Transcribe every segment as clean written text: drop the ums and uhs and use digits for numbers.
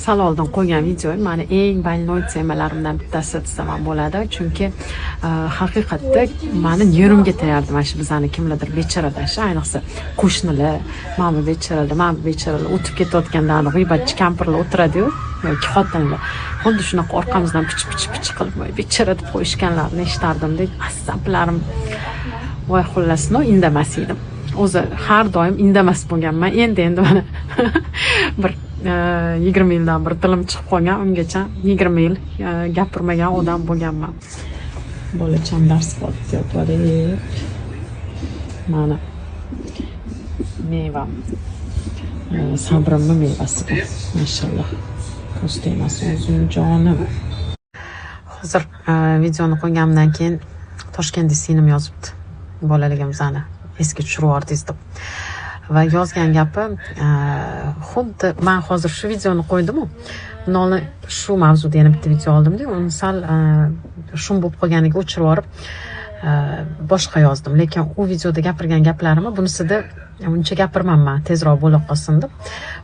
sal oldin qo'ygan videoim mani eng больной temalarimdan bittasi desam ham bo'ladi. Chunki haqiqatda meni yerimga tegardi mana shu bizani kimlardir bechoradashi, ayniqsa qo'shnilar, mana bu becharalar o'tib ketayotganda g'iybatchi kampirlar o'tiradi-yu yoki xotinlar. Xuddi shunaqa orqamizdan pich qilib bechora deb qo'yishganlarini eshitardim-dek, asaplarim voy xullas, indamas edim. O'zi har doim indamas bo'lganman. Endi mana bir 20 yildan bir tilim chiqib qolgan, ungacha 20 yil gapirmagan odam bo'lganman. Bolacham dars qo'tyapti. Mana meva. Sabrimning mevasi bu. Mashalloh. Ko'z tegmas o'zim jonim. Hozir videoni qo'yganimdan keyin Toshkentda singlim yozibdi. Bolaligimizni esga tushirib yubordingiz deb. Va yozgan gapi xuddi men hozir shu videoni qo'ydim-ku. Buni shu mavzuda yana bitta video oldim-da, uni sal shum bo'lib qolganiga o'chirib yorib boshqa yozdim. Lekin u videoda gapirgan gaplarimni bunisida uncha gapirmayman, tezroq bo'la qolsin deb.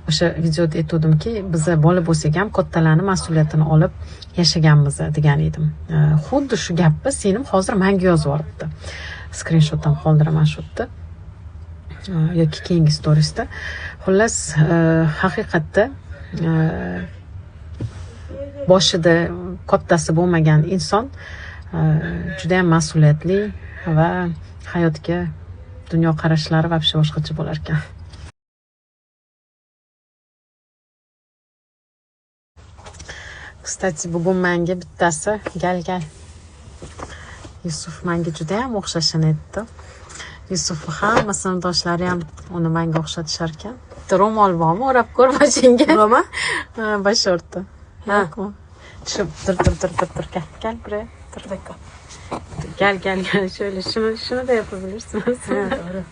O'sha videoda aytdimki, biz bola bo'lsak ham kattalarning mas'uliyatini olib yashaganmiz degan edim. Xuddi shu gapni singlim hozir menga yozib yuboribdi. Screenshot ham qoldiraman shu yerda. Yoki keyingi storiesda. Xullas, haqiqatda boshida kattasi bo'lmagan inson juda ham mas'uliyatli va hayotga dunyo qarashlari vobshe boshqacha bo'lar ekan. Kstati, bugun menga bittasi gal Yusuf menga juda ham o'xshashini aytdi. Yusuf hamma sinfdoshlari ham uni menga o'xshatishar ekan. Ro'mol bormi? O'rab ko'rmashinga. Ro'ma? Bashorti. Yo'qmi? Tushib tur. Gal buraya. Tur dakika. Gal. Şöyle şunu da yapabilirsiniz. Doğru.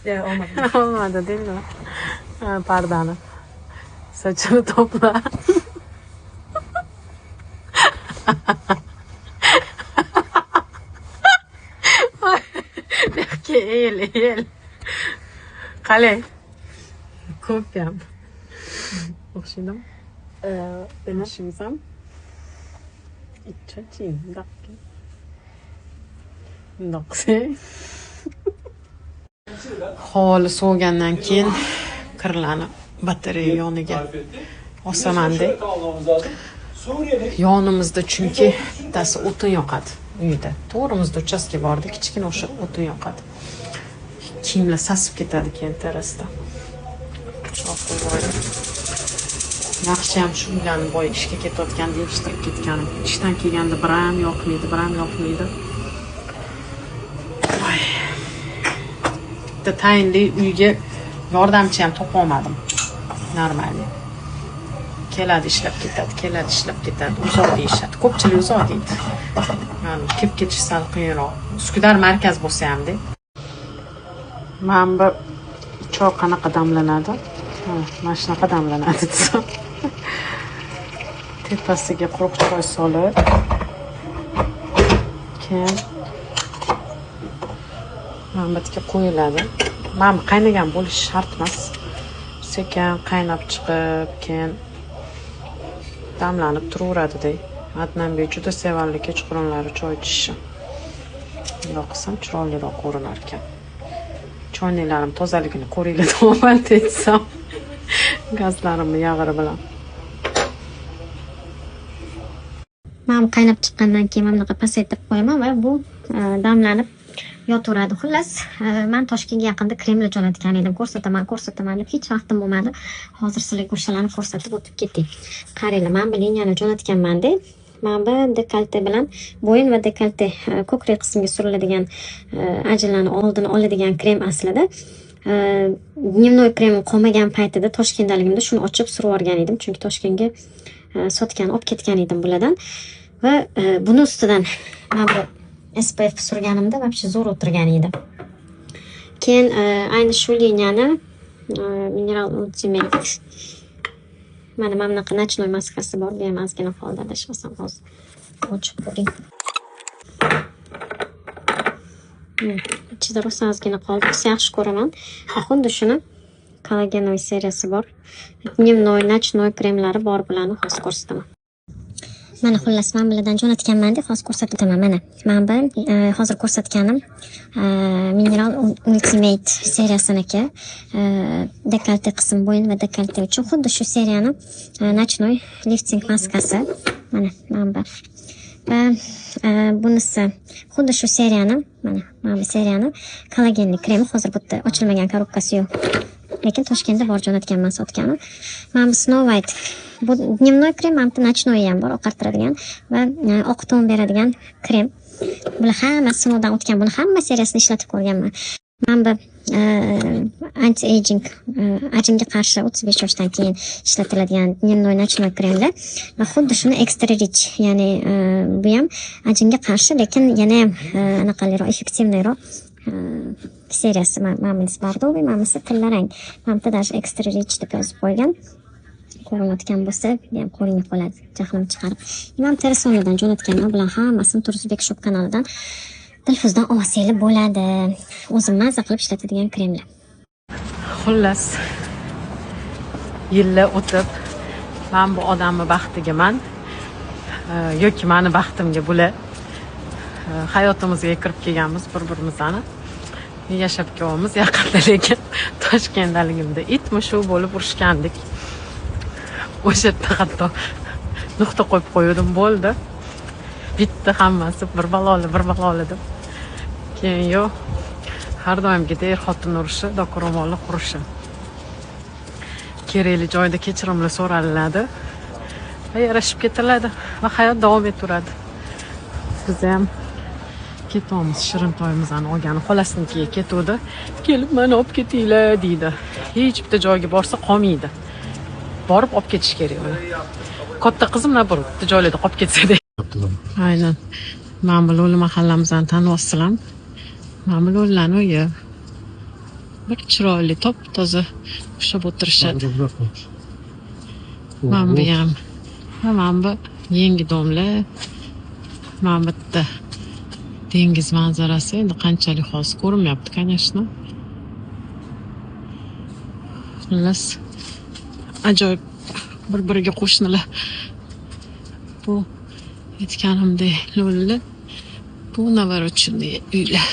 Ya olmadı. Olmadı değil mi? Pardon. Saçını topla. Eğil. Kale. Kopyam. Okşaydım. Ben şimdisem. İçeceğim. Dakika. Hol so'gandan keyin kirlarni batareya yoniga osaman-da. Yonimizda chunki bittasi o'tin yoqadi uyda. To'g'rimizda uchastka borda, kichkina o'sha o'tin yoqadi. Kiyimlar sasib ketadi keyin terasda. Yaxshi ham shu uylarni boy ishga ketayotganda yig'ishtirib ketganim. Ishdan kelganda bir ham yoqmaydi. Tayinli uyga yordamchi ham topa olmadim. Normal. Keladi ishlab ketadi. Uzoq deyishadi. Ko'pchilik uzoq deydi. Ya'ni kelib ketish sal qiyinroq. Uskudar markaz bo'lsa ham-da. Men bu choy qanaqa damlanadi? Mana shunaqa damlanadi desam. Tepasiga quruq choy solib, keyin manbatga qo'yiladi. Mana qaynagan bo'lishi shart emas. Sekin qaynab chiqib, keyin damlanib turaveradi-da. Adnanbek juda sevarli kechqurunlari choy ichishni. Bundoq qilsam chiroyliroq ko'rinar ekan. Choyniklarim tozaligini ko'ringlar deyapman desam. Gazlarimni yag'iri bilan. Men qaynab chiqqandan keyin mana bunaqa pasaytirib qo'yaman va bu damlanib yotaveradi. Xullas, men Toshkentga yaqinda kremlar jo'natgan edim. Ko'rsataman deb hech vaqtim bo'lmadi. Hozir sizlarga o'shalarni ko'rsatib o'tib ketdik. Qaranglar, men bu liniyani jo'natganman-da. Men bu dekolte bilan bo'yin va dekolte ko'krak qismiga suriladigan ajinlarni oldini oladigan krem aslida. Dnevnoy kremim qolmagan paytida Toshkentdaligimda shuni ochib surib olgan edim. Chunki Toshkentga sotgan, olib ketgan edim bulardan. Va buni ustidan men bu SPF surganimda vobshe zo'r o'tirgan edi. Keyin ayni shu liniyani mineral ultimate mana bunaqa nочной maskasi bor, bu ham ozgina holda adashmasam hozir ochib ko'ring. Ichida rosa ozgina qoldi, yaxshi ko'raman. Xuddi shuni kollagenoviy seriyasi bor. Dnevnoy, nochnoy kremlari bor bularni hozir ko'rsataman. Mana xullas men bulardan jo'natganman deb hozir ko'rsatib o'taman. Mana men bu hozir ko'rsatganim Mineral Ultimate seriyasiniki dekolte qism bo'yin va dekolte uchun xuddi shu seriyani nochnoy lifting maskasi. Mana bu va bunisi xuddi shu seriyani mana bu seriyani kollagenli kremi hozir bu yerda ochilmagan korobkasi yo'q. Lekin Toshkentda bor jo'natganman sotgani. Mana bu Snow White. Bu dnevnoy krem, mana bu nochnoy ham bor, oqartiradigan va oq ton beradigan krem. Bular hammasi sinovdan o'tgan. Buni hamma seriyasini ishlatib ko'rganman. Mana bu anti-aging, ajinga qarshi 35 yoshdan keyin ishlatiladigan dnevnoy nochnoy kremlar va xuddi shuni extra rich, ya'ni bu ham ajinga qarshi, lekin yana ham anaqaliroq, effektivniroq seriyasi. Mana bunisi bordoviy, mana bunisi tillarang. Mana bu даже extra rich deb yozib qo'ygan. Ko'rinayotgan bo'lsa, ham qo'lingga qoladi, jahlim chiqarib. Men Teresonidan jo'natganman, bular hammasini Turzbek shop kanalidan Dilfuzdan olsangiz bo'ladi. O'zim maza qilib ishlatadigan kremlar. Xullas, yillar o'tib, men bu odamni baxtigaman yoki meni baxtimga bular hayotimizga kirib kelganmiz bir-birimizni. Yashab kelamiz yaqinda, lekin Toshkentdaligimda itmi shu bo'lib urishgandik. O'sha yerda hatto nuqta qo'yib qo'ydim, bo'ldi. Bitti hammasi bir baloli deb. Keyin yo'q, har doimgidek er-xotin urushi, do'q-ro'molli qurishi. Kerakli joyda kechirimlar so'raladi va yarashib ketiladi va hayot davom etaveradi. Biz ham ketamiz, Shirintoyimizni olgani xolasinikiga ketuvdi. Kelib meni olib ketinglar deydi. Hech bitta joyga borsa qolmaydi. Borib olib ketish kerak uni. Katta qizim naburut joylarda qolib ketsa-da. Aynan. Men bu Lo'li mahallamizdan taniyapsizlar. Men bu Lo'lilarni uyi. Bir chiroyli, top-toza ushlab o'tirishadi. Men bu ham. Men bu yangi domla. Men bitta dengiz manzarasi endi qanchalik hozir ko'rinmayapti, конечно. Xullas, ajoyib bir-biriga qo'shnilar. Bu aytganimdek Lo'lilar, bu navar uchun uylar.